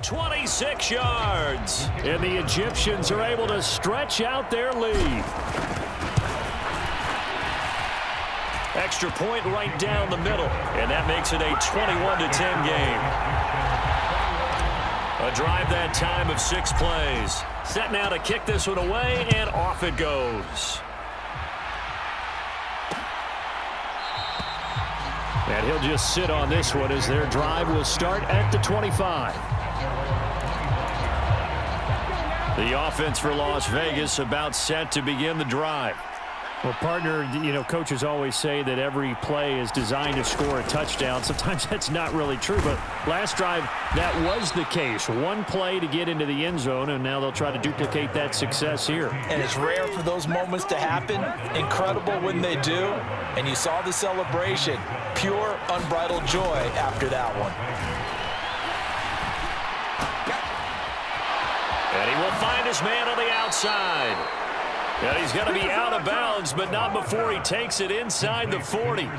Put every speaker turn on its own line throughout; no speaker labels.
26 yards. And the Egyptians are able to stretch out their lead. Extra point right down the middle. And that makes it a 21-10 game. A drive that time of 6 plays. Set now to kick this one away, and off it goes. And he'll just sit on this one as their drive will start at the 25. The offense for Las Vegas about set to begin the drive. Well, partner, coaches always say that every play is designed to score a touchdown. Sometimes that's not really true, but last drive, that was the case. One play to get into the end zone, and now they'll try to duplicate that success here. And
it's rare for those moments to happen. Incredible when they do. And you saw the celebration. Pure, unbridled joy after that one.
And he will find his man on the outside. And he's going to be out of bounds, but not before he takes it inside the 40.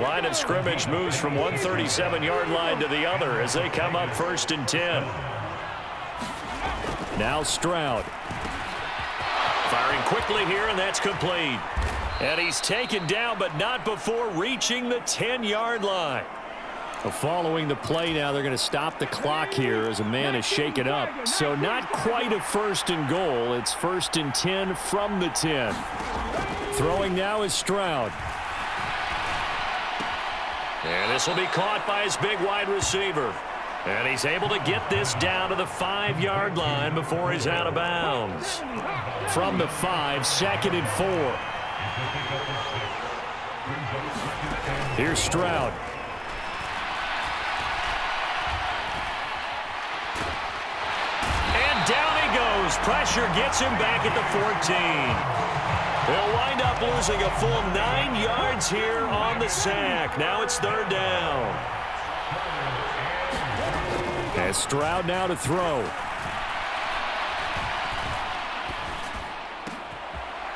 Line of scrimmage moves from 137-yard line to the other as they come up 1st and 10. Now Stroud. Firing quickly here, and that's complete. And he's taken down, but not before reaching the 10-yard line. Following the play now, they're going to stop the clock here as a man is shaken up. So not quite a 1st and goal. It's 1st and 10 from the 10. Throwing now is Stroud. And this will be caught by his big wide receiver. And he's able to get this down to the 5-yard line before he's out of bounds. From the 5, 2nd and 4. Here's Stroud. Down he goes. Pressure gets him back at the 14. They'll wind up losing a full 9 yards here on the sack. Now it's 3rd down. And Stroud now to throw.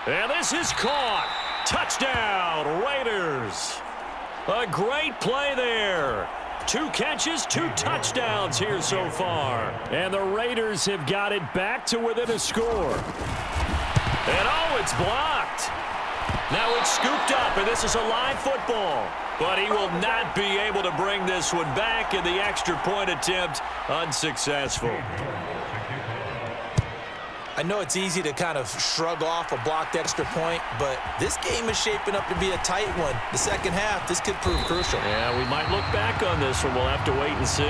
And this is caught. Touchdown, Raiders. A great play there. 2 catches, 2 touchdowns here so far. And the Raiders have got it back to within a score. And oh, it's blocked. Now it's scooped up, and this is a live football. But he will not be able to bring this one back, and the extra point attempt unsuccessful.
I know it's easy to kind of shrug off a blocked extra point, but this game is shaping up to be a tight one. The second half, this could prove crucial.
Yeah, we might look back on this one. We'll have to wait and see.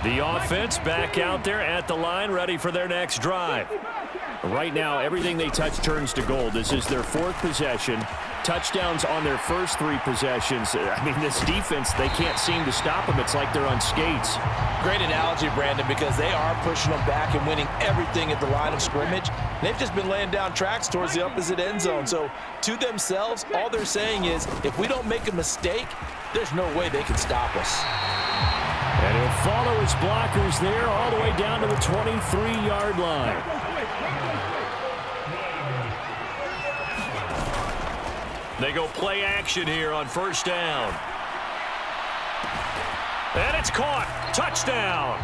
The offense back out there at the line, ready for their next drive. Right now, everything they touch turns to gold. This is their 4th possession. Touchdowns on their first 3 possessions. I mean, this defense, they can't seem to stop them. It's like they're on skates.
Great analogy, Brandon, because they are pushing them back and winning everything at the line of scrimmage. They've just been laying down tracks towards the opposite end zone. So, to themselves, all they're saying is, if we don't make a mistake, there's no way they can stop us.
And he'll follow his blockers there all the way down to the 23-yard line. They go play action here on 1st down. And it's caught. Touchdown.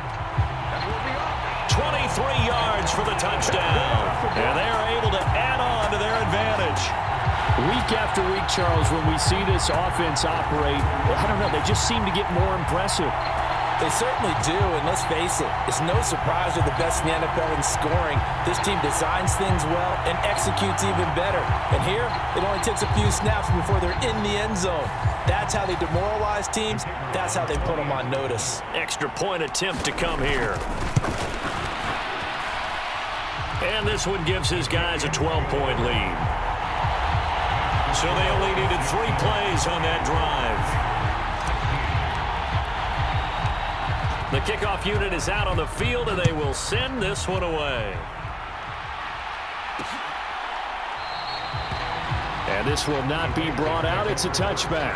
23 yards for the touchdown. And they're able to add on to their advantage. Week after week, Charles, when we see this offense operate, I don't know, they just seem to get more impressive.
They certainly do, and let's face it, it's no surprise they're the best in the NFL in scoring. This team designs things well and executes even better. And here, it only takes a few snaps before they're in the end zone. That's how they demoralize teams. That's how they put them on notice.
Extra point attempt to come here. And this one gives his guys a 12-point lead. So they only needed 3 plays on that drive. The kickoff unit is out on the field, and they will send this one away. And this will not be brought out. It's a touchback.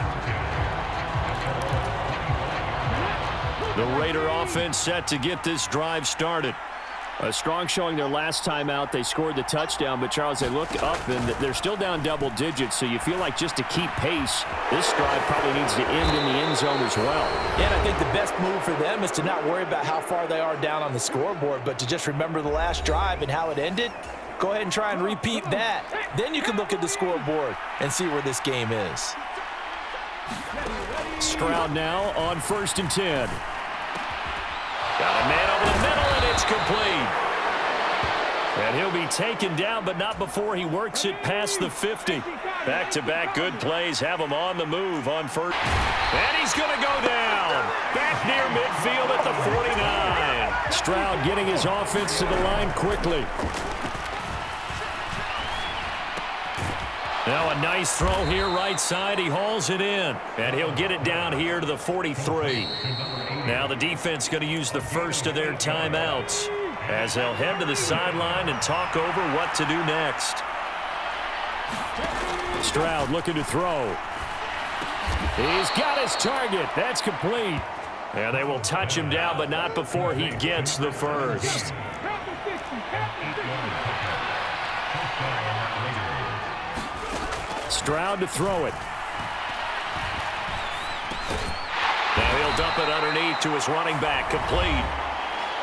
The Raider offense set to get this drive started. A strong showing their last time out. They scored the touchdown, but Charles, they look up and they're still down double digits, so you feel like just to keep pace, this drive probably needs to end in the end zone as well.
Yeah, and I think the best move for them is to not worry about how far they are down on the scoreboard, but to just remember the last drive and how it ended. Go ahead and try and repeat that. Then you can look at the scoreboard and see where this game is.
Stroud now on 1st and 10. Got a man over the middle, and it's complete. And he'll be taken down, but not before he works it past the 50. Back-to-back good plays have him on the move on 1st. And he's going to go down. Back near midfield at the 49. Stroud getting his offense to the line quickly. Now a nice throw here right side. He hauls it in. And he'll get it down here to the 43. Now the defense going to use the first of their timeouts as they'll head to the sideline and talk over what to do next. Stroud looking to throw. He's got his target. That's complete. And they will touch him down, but not before he gets the first. Stroud to throw it. Now he'll dump it underneath to his running back, complete.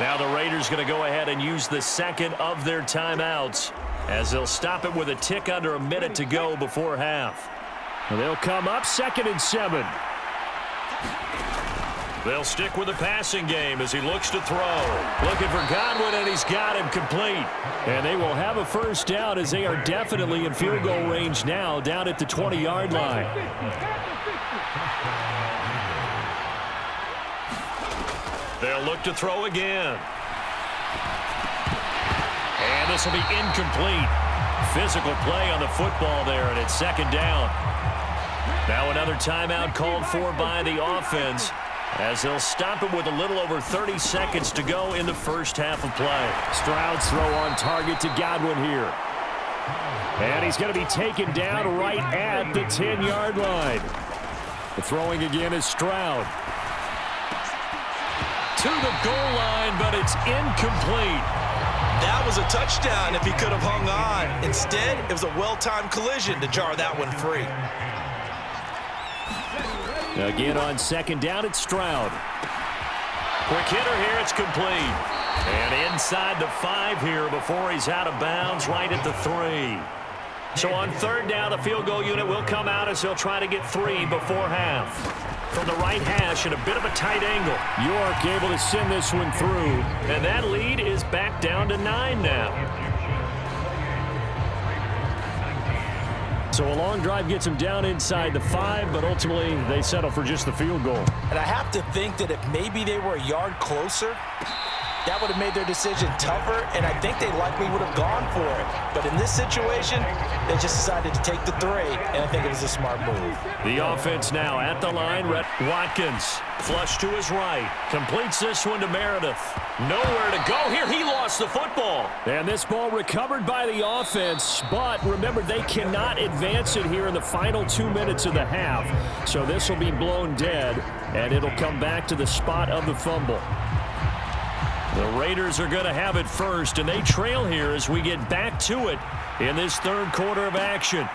Now the Raiders going to go ahead and use the second of their timeouts as they'll stop it with a tick under a minute to go before half. And they'll come up 2nd and 7. They'll stick with the passing game as he looks to throw. Looking for Godwin, and he's got him complete. And they will have a first down as they are definitely in field goal range now, down at the 20-yard line. They'll look to throw again. And this will be incomplete. Physical play on the football there, and it's 2nd down. Now another timeout called for by the offense as they'll stop it with a little over 30 seconds to go in the first half of play. Stroud's throw on target to Godwin here. And he's going to be taken down right at the 10-yard line. The throwing again is Stroud. To the goal line, but it's incomplete.
That was a touchdown if he could have hung on. Instead, it was a well-timed collision to jar that one free.
Again on 2nd down, it's Stroud. Quick hitter here, it's complete. And inside the 5 here before he's out of bounds, right at the 3. So on 3rd down, the field goal unit will come out as they'll try to get 3 before half. From the right hash at a bit of a tight angle. York able to send this one through. And that lead is back down to 9 now. So a long drive gets them down inside the 5, but ultimately they settle for just the field goal.
And I have to think that if maybe they were a yard closer, that would have made their decision tougher, and I think they likely would have gone for it. But in this situation, they just decided to take the 3, and I think it was a smart move.
The offense now at the line. Watkins, flush to his right, completes this one to Meredith. Nowhere to go here. He lost the football. And this ball recovered by the offense, but remember, they cannot advance it here in the final 2 minutes of the half. So this will be blown dead, and it'll come back to the spot of the fumble. The Raiders are going to have it first, and they trail here as we get back to it in this 3rd quarter of action.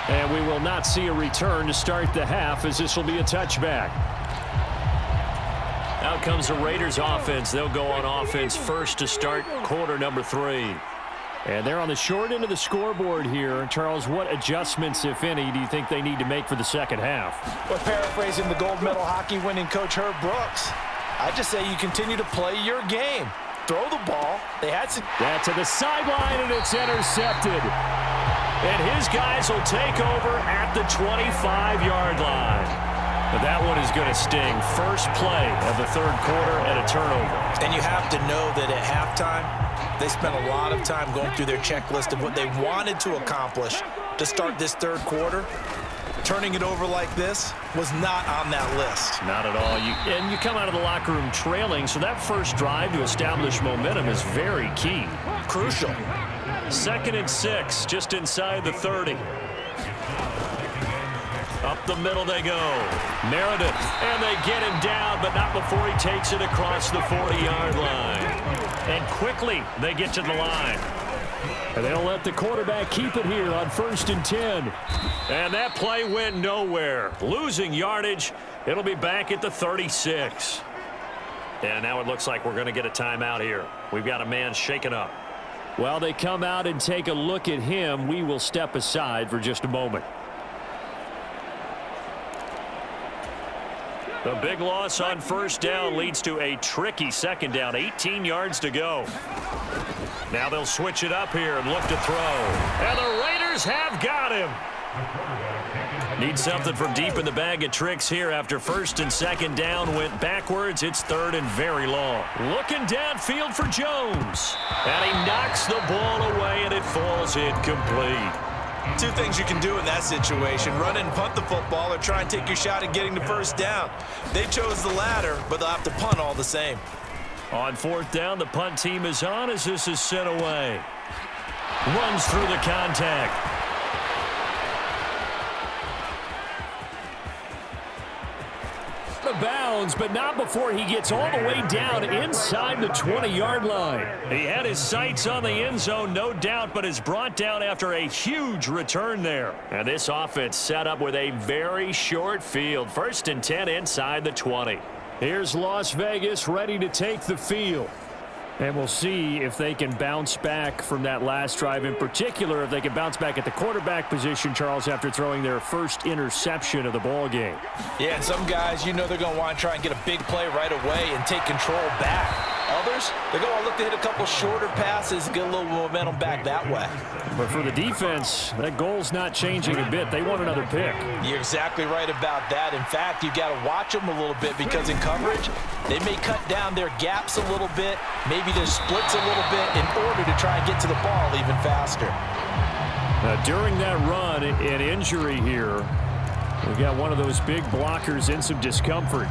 And we will not see a return to start the half as this will be a touchback. Out comes the Raiders offense. They'll go on offense first to start quarter number 3. And they're on the short end of the scoreboard here. Charles, what adjustments, if any, do you think they need to make for the second half?
Well, paraphrasing the gold medal hockey winning coach Herb Brooks, I just say you continue to play your game. Throw the ball. They had some.
That to the sideline, and it's intercepted. And his guys will take over at the 25-yard line. But that one is going to sting. First play of the 3rd quarter and a turnover.
And you have to know that at halftime, they spent a lot of time going through their checklist of what they wanted to accomplish to start this 3rd quarter. Turning it over like this was not on that list.
Not at all. And you come out of the locker room trailing, so that first drive to establish momentum is very key.
Crucial.
2nd and 6, just inside the 30. Up the middle they go. Meredith, and they get him down, but not before he takes it across the 40-yard line. And quickly they get to the line.
And they'll let the quarterback keep it here on 1st and 10.
And that play went nowhere. Losing yardage. It'll be back at the 36. And now it looks like we're going to get a timeout here. We've got a man shaken up.
While they come out and take a look at him, we will step aside for just a moment.
The big loss on 1st down leads to a tricky 2nd down. 18 yards to go. Now they'll switch it up here and look to throw. And the Raiders have got him. Need something from deep in the bag of tricks here after 1st and 2nd down went backwards. It's 3rd and very long. Looking downfield for Jones. And he knocks the ball away and it falls incomplete.
Two things you can do in that situation: run and punt the football, or try and take your shot at getting the 1st down. They chose the latter, but they'll have to punt all the same.
On 4th down, the punt team is on as this is sent away. Runs through the contact.
The bounds, but not before he gets all the way down inside the 20-yard line.
He had his sights on the end zone, no doubt, but is brought down after a huge return there. And this offense set up with a very short field. 1st and 10 inside the 20.
Here's Las Vegas ready to take the field. And we'll see if they can bounce back from that last drive. In particular, if they can bounce back at the quarterback position, Charles, after throwing their first interception of the ball game.
Yeah, and some guys, you know they're going to want to try and get a big play right away and take control back. Others, they're going to look to hit a couple shorter passes and get a little momentum back that way.
But for the defense, that goal's not changing a bit. They want another pick.
You're exactly right about that. In fact, you got to watch them a little bit, because in coverage, they may cut down their gaps a little bit, maybe their splits a little bit, in order to try and get to the ball even faster.
During that run, an injury here. We've got one of those big blockers in some discomfort.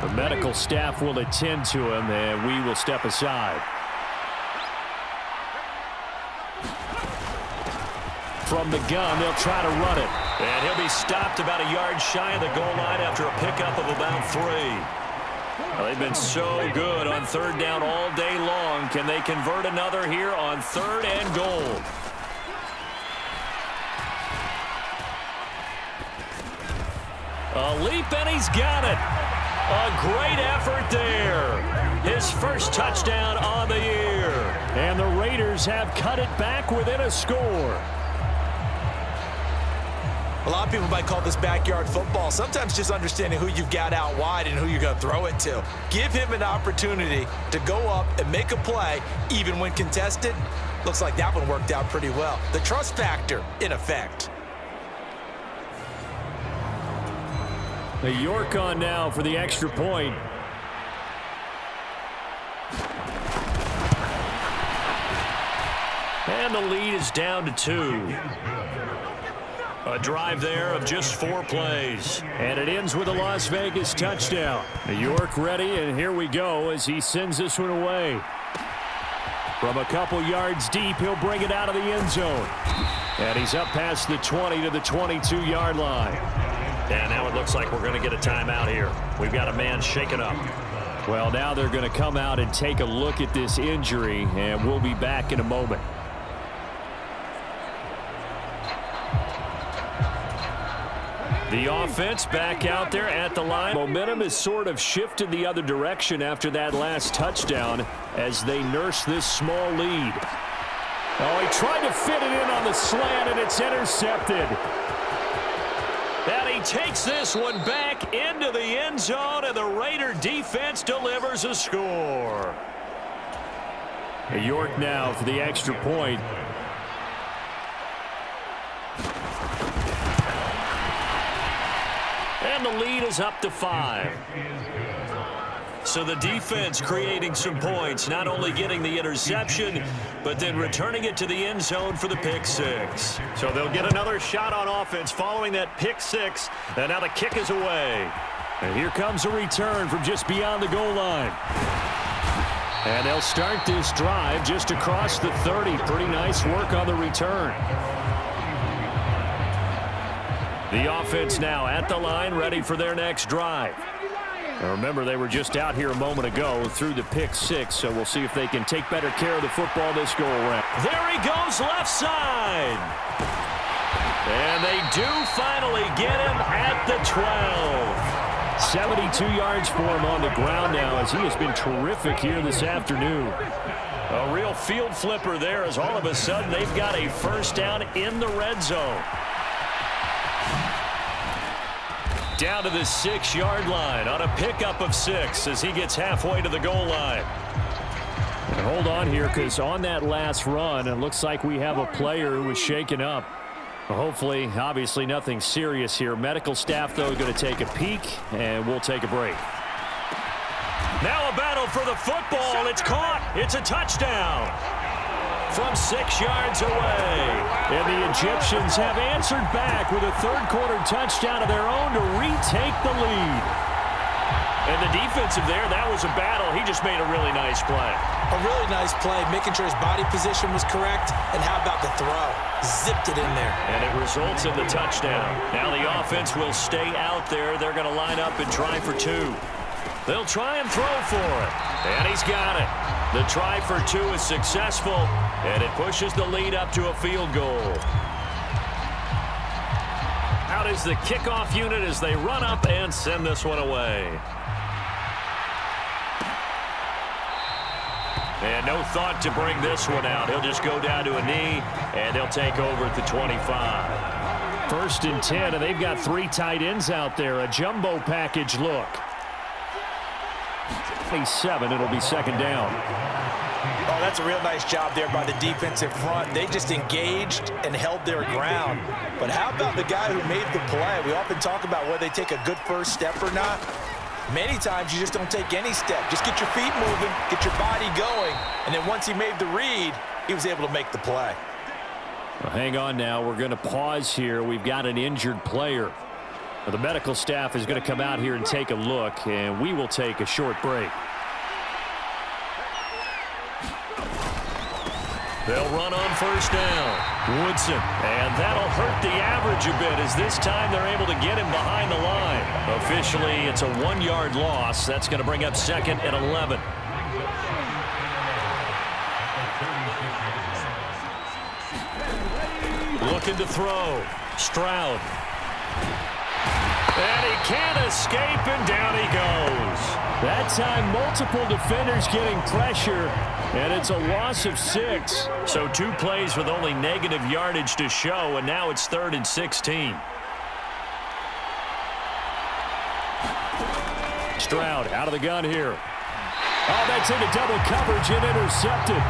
The medical staff will attend to him, and we will step aside. From the gun, they'll try to run it.
And he'll be stopped about a yard shy of the goal line after a pickup of about 3. Well, they've been so good on 3rd down all day long. Can they convert another here on 3rd and goal? A leap, and he's got it. A great effort there. His first touchdown on the year.
And the Raiders have cut it back within a score.
A lot of people might call this backyard football. Sometimes just understanding who you've got out wide and who you're going to throw it to. Give him an opportunity to go up and make a play, even when contested. Looks like that one worked out pretty well. The trust factor in effect.
The York on now for the extra point.
And the lead is down to 2. A drive there of just 4 plays.
And it ends with a Las Vegas touchdown. New York ready, and here we go as he sends this one away. From a couple yards deep, he'll bring it out of the end zone. And he's up past the 20 to the 22-yard line.
And now it looks like we're going to get a timeout here. We've got a man shaken up.
Well, now they're going to come out and take a look at this injury, and we'll be back in a moment. The offense back out there at the line. Momentum has sort of shifted the other direction after that last touchdown as they nurse this small lead. Oh, he tried to fit it in on the slant, and it's intercepted.
And he takes this one back into the end zone, and the Raider defense delivers a score.
York now for the extra point.
And the lead is up to 5. So the defense creating some points, not only getting the interception, but then returning it to the end zone for the pick 6. So they'll get another shot on offense following that pick 6, and now the kick is away.
And here comes a return from just beyond the goal line. And they'll start this drive just across the 30. Pretty nice work on the return. The offense now at the line, ready for their next drive. Now remember, they were just out here a moment ago through the pick six, so we'll see if they can take better care of the football this go-around.
There he goes, left side. And they do finally get him at the 12.
72 yards for him on the ground now, as he has been terrific here this afternoon.
A real field flipper there, as all of a sudden they've got a first down in the red zone. Down to the 6-yard line on a pickup of 6 as he gets halfway to the goal line.
And hold on here, because on that last run, it looks like we have a player who was shaken up. Hopefully, obviously nothing serious here. Medical staff, though, going to take a peek, and we'll take a break.
Now a battle for the football. It's caught. It's a touchdown from 6 yards away.
And the Egyptians have answered back with a third-quarter touchdown of their own to retake the lead.
And the defensive there, that was a battle. He just made a really nice play.
A really nice play, making sure his body position was correct. And how about the throw? Zipped it in there.
And it results in the touchdown. Now the offense will stay out there. They're going to line up and try for 2. They'll try and throw for it. And he's got it. The try for 2 is successful, and it pushes the lead up to a field goal. Out is the kickoff unit as they run up and send this one away. And no thought to bring this one out. He'll just go down to a knee, and they'll take over at the 25.
1st and 10, and they've got 3 tight ends out there. A jumbo package look. 7, it'll be 2nd down.
Oh, that's a real nice job there by the defensive front. They just engaged and held their ground. But how about the guy who made the play? We often talk about whether they take a good first step or not. Many times you just don't take any step. Just get your feet moving, get your body going, and then once he made the read, he was able to make the play.
Well, hang on now. We're going to pause here. We've got an injured player. Well, the medical staff is going to come out here and take a look, and we will take a short break.
They'll run on 1st down. Woodson. And that'll hurt the average a bit as this time they're able to get him behind the line. Officially, it's a 1-yard loss. That's going to bring up 2nd and 11. Looking to throw. Stroud. And he can't escape, and down he goes.
That time, multiple defenders getting pressure, and it's a loss of 6.
So 2 plays with only negative yardage to show, and now it's 3rd and 16.
Stroud out of the gun here. Oh, that's into double coverage and intercepted.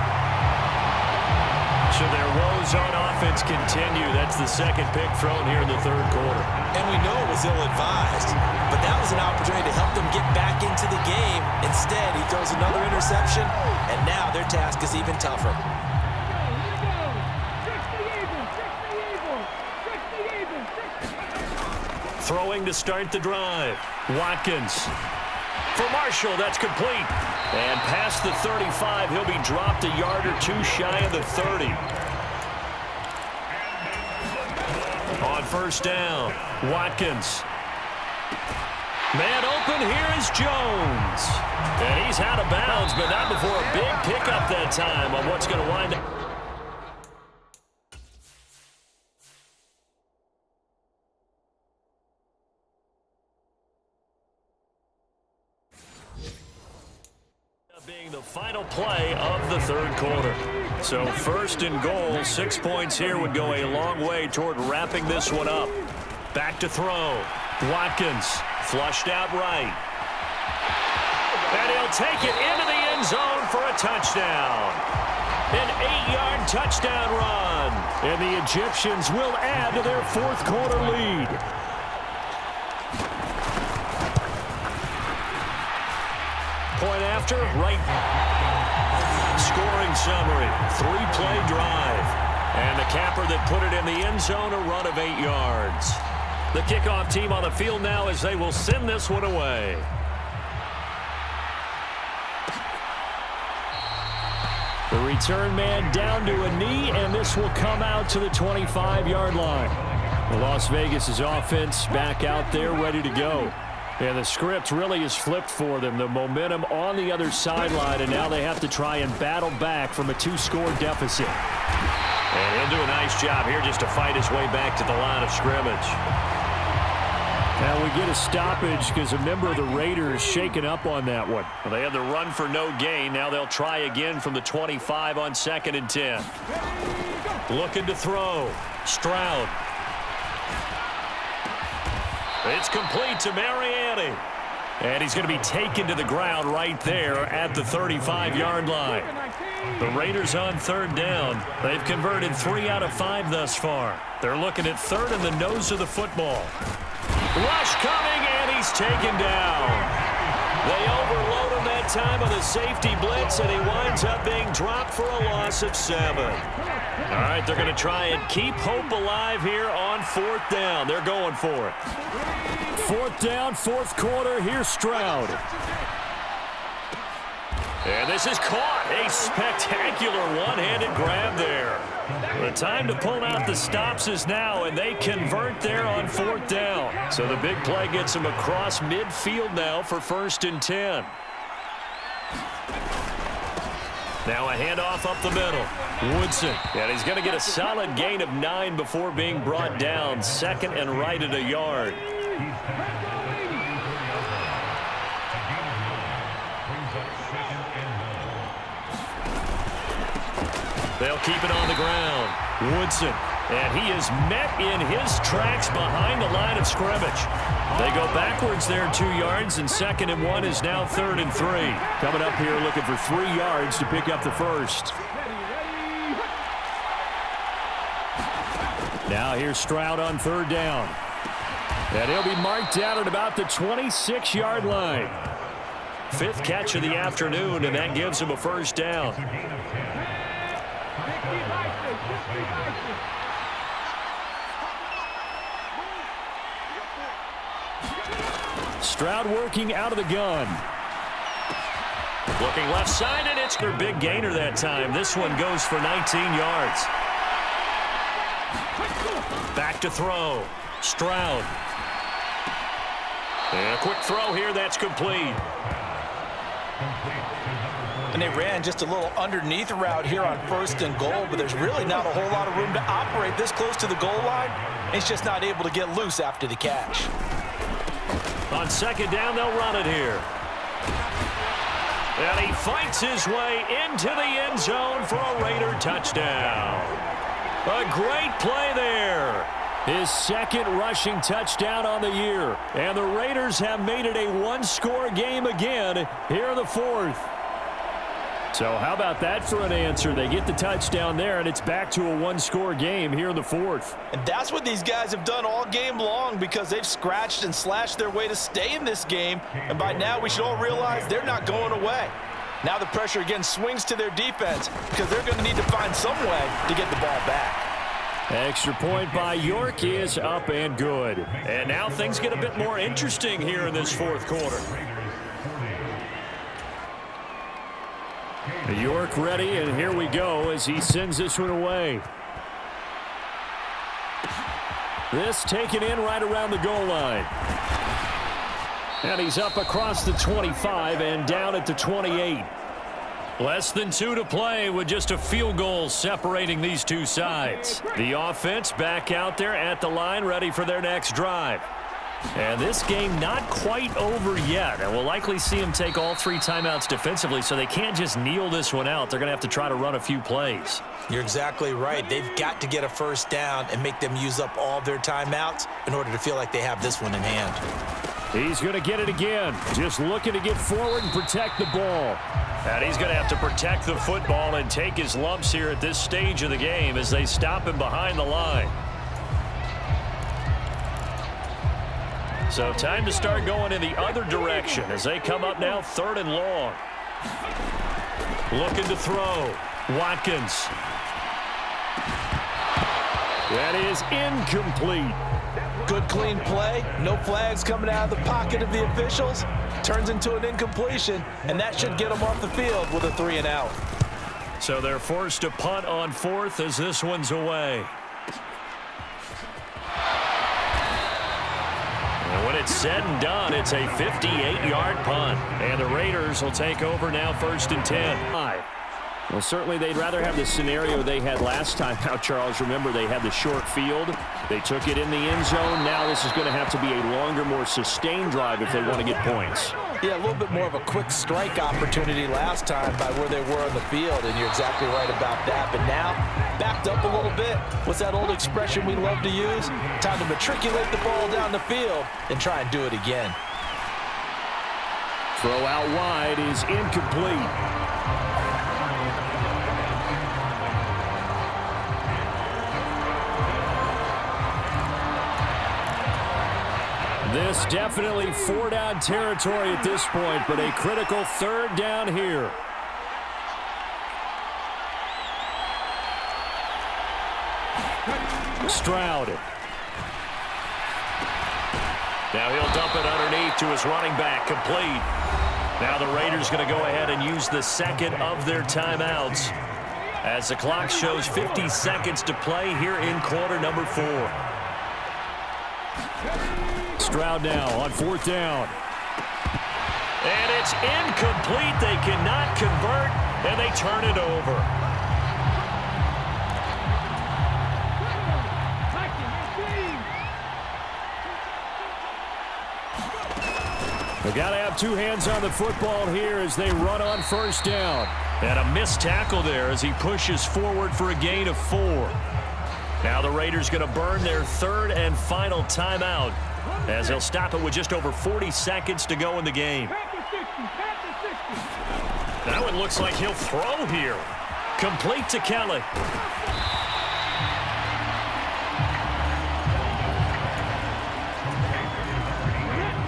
So their woes on offense continue. That's the 2nd pick thrown here in the 3rd quarter.
And we know it was ill-advised, but that was an opportunity to help them get back into the game. Instead, he throws another interception, and now their task is even tougher.
Throwing to start the drive. Watkins. For Marshall, that's complete. And past the 35, he'll be dropped a yard or 2 shy of the 30. On 1st down, Watkins. Man open, here is Jones. And he's out of bounds, but not before a big pickup that time on what's going to wind up. Being the final play of the 3rd quarter. So 1st and goal, 6 points here would go a long way toward wrapping this one up. Back to throw. Watkins flushed out right. And he'll take it into the end zone for a touchdown. An 8-yard touchdown run.
And the Egyptians will add to their 4th quarter lead.
Point after, right. Scoring summary, 3-play drive. And the capper that put it in the end zone, a run of 8 yards. The kickoff team on the field now as they will send this one away.
The return man down to a knee, and this will come out to the 25-yard line. Las Vegas' offense back out there ready to go. And the script really is flipped for them. The momentum on the other sideline, and now they have to try and battle back from a 2-score deficit.
And he'll do a nice job here just to fight his way back to the line of scrimmage.
Now we get a stoppage because a member of the Raiders shaken up on that one.
Well, they had the run for no gain. Now they'll try again from the 25 on 2nd and 10. Looking to throw. Stroud. It's complete to Mariani. And he's going to be taken to the ground right there at the 35-yard line. The Raiders on 3rd down. They've converted 3 out of 5 thus far. They're looking at 3rd and the nose of the football. Rush coming, and he's taken down. They overload him that time on the safety blitz, and he winds up being dropped for a loss of 7. All right, they're going to try and keep hope alive here on 4th down. They're going for it.
4th down, 4th quarter. Here's Stroud.
And this is caught. A spectacular one-handed grab there. The time to pull out the stops is now, and they convert there on 4th down. So the big play gets him across midfield now for 1st and 10. Now a handoff up the middle. Woodson. And he's going to get a solid gain of 9 before being brought down. 2nd and right at a yard. They'll keep it on the ground. Woodson. And he is met in his tracks behind the line of scrimmage. They go backwards there 2 yards, and 2nd and 1 is now 3rd and 3.
Coming up here looking for 3 yards to pick up the first. Now here's Stroud on 3rd down. And he'll be marked down at about the 26-yard line.
5th catch of the afternoon, and that gives him a 1st down.
Stroud working out of the gun.
Looking left side, and it's their big gainer that time. This one goes for 19 yards. Back to throw. Stroud. And a quick throw here, that's complete.
And they ran just a little underneath route here on 1st and goal, but there's really not a whole lot of room to operate this close to the goal line. He's just not able to get loose after the catch.
On 2nd down, they'll run it here. And he fights his way into the end zone for a Raider touchdown. A great play there.
His 2nd rushing touchdown on the year. And the Raiders have made it a 1-score game again here in the 4th. So how about that for an answer? They get the touchdown there, and it's back to a 1-score game here in the 4th.
And that's what these guys have done all game long, because they've scratched and slashed their way to stay in this game. And by now, we should all realize they're not going away. Now the pressure again swings to their defense, because they're going to need to find some way to get the ball back.
Extra point by York is up and good.
And now things get a bit more interesting here in this 4th quarter.
York ready, and here we go as he sends this one away. This taken in right around the goal line. And he's up across the 25 and down at the 28.
Less than 2 to play with just a field goal separating these two sides. The offense back out there at the line, ready for their next drive. And this game not quite over yet. And we'll likely see them take all 3 timeouts defensively, so they can't just kneel this one out. They're going to have to try to run a few plays.
You're exactly right. They've got to get a 1st down and make them use up all their timeouts in order to feel like they have this one in hand.
He's going to get it again. Just looking to get forward and protect the ball.
And he's going to have to protect the football and take his lumps here at this stage of the game as they stop him behind the line. So time to start going in the other direction as they come up now 3rd and long. Looking to throw. Watkins.
That is incomplete.
Good clean play. No flags coming out of the pocket of the officials. Turns into an incompletion, and that should get them off the field with a 3 and out.
So they're forced to punt on 4th as this one's away. it's said and done, it's a 58-yard punt. And the Raiders will take over now, 1st and 10.
Well, certainly they'd rather have the scenario they had last time. Now, Charles, remember they had the short field. They took it in the end zone. Now this is going to have to be a longer, more sustained drive if they want to get points.
Yeah, a little bit more of a quick strike opportunity last time by where they were on the field, and you're exactly right about that. But now, backed up a little bit. What's that old expression we love to use? Time to matriculate the ball down the field and try and do it again.
Throw out wide is incomplete. This definitely 4-down territory at this point, but a critical 3rd down here. Stroud.
Now he'll dump it underneath to his running back, complete. Now the Raiders going to go ahead and use the second of their timeouts as the clock shows 50 seconds to play here in quarter number 4.
Stroud now on 4th down.
And it's incomplete. They cannot convert, and they turn it over.
They've got to have 2 hands on the football here as they run on 1st down.
And a missed tackle there as he pushes forward for a gain of 4. Now the Raiders going to burn their 3rd and final timeout as they'll stop it with just over 40 seconds to go in the game. Now it looks like he'll throw here. Complete to Kelly.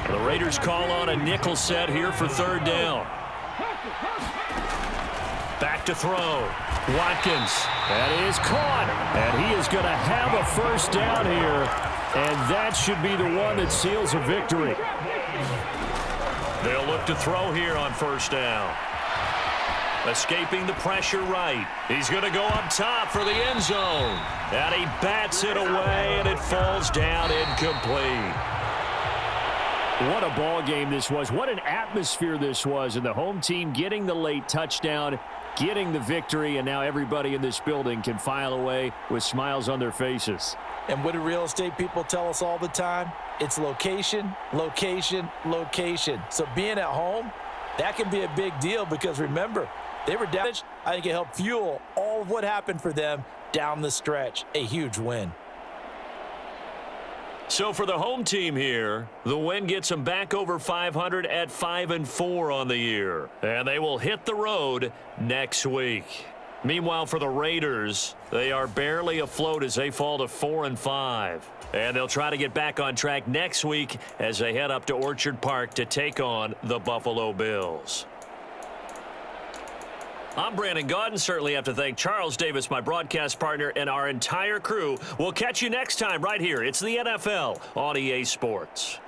The Raiders call on a nickel set here for 3rd down. Back to throw. Watkins.
That is caught. And he is going to have a 1st down here. And that should be the one that seals a victory.
They'll look to throw here on 1st down. Escaping the pressure right. He's going to go up top for the end zone. And he bats it away, and it falls down incomplete.
What a ball game this was. What an atmosphere this was. And the home team getting the late touchdown, getting the victory, and now everybody in this building can file away with smiles on their faces.
And what do real estate people tell us all the time? It's location, location, location. So being at home, that can be a big deal because remember, they were damaged. I think it helped fuel all of what happened for them down the stretch. A huge win.
So for the home team here, the win gets them back over 500 at 5-4 on the year. And they will hit the road next week. Meanwhile, for the Raiders, they are barely afloat as they fall to 4-5. And they'll try to get back on track next week as they head up to Orchard Park to take on the Buffalo Bills. I'm Brandon Gaudin. Certainly have to thank Charles Davis, my broadcast partner, and our entire crew. We'll catch you next time right here. It's the NFL on EA Sports.